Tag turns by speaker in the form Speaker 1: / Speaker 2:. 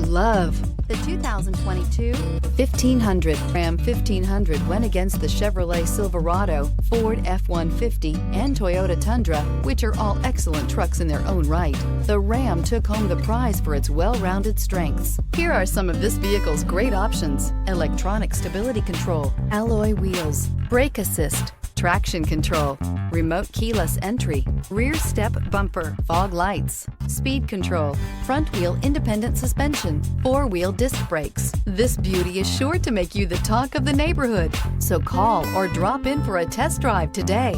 Speaker 1: love the 2022 1500. Ram 1500 went against the Chevrolet Silverado, Ford F-150, and Toyota Tundra, which are all excellent trucks in their own right. The Ram took home the prize for its well-rounded strengths. Here are some of this vehicle's great options: electronic stability control, alloy wheels, brake assist, traction control, remote keyless entry, rear step bumper, fog lights, speed control, front wheel independent suspension, four-wheel disc brakes. This beauty is sure to make you the talk of the neighborhood. So call or drop in for a test drive today.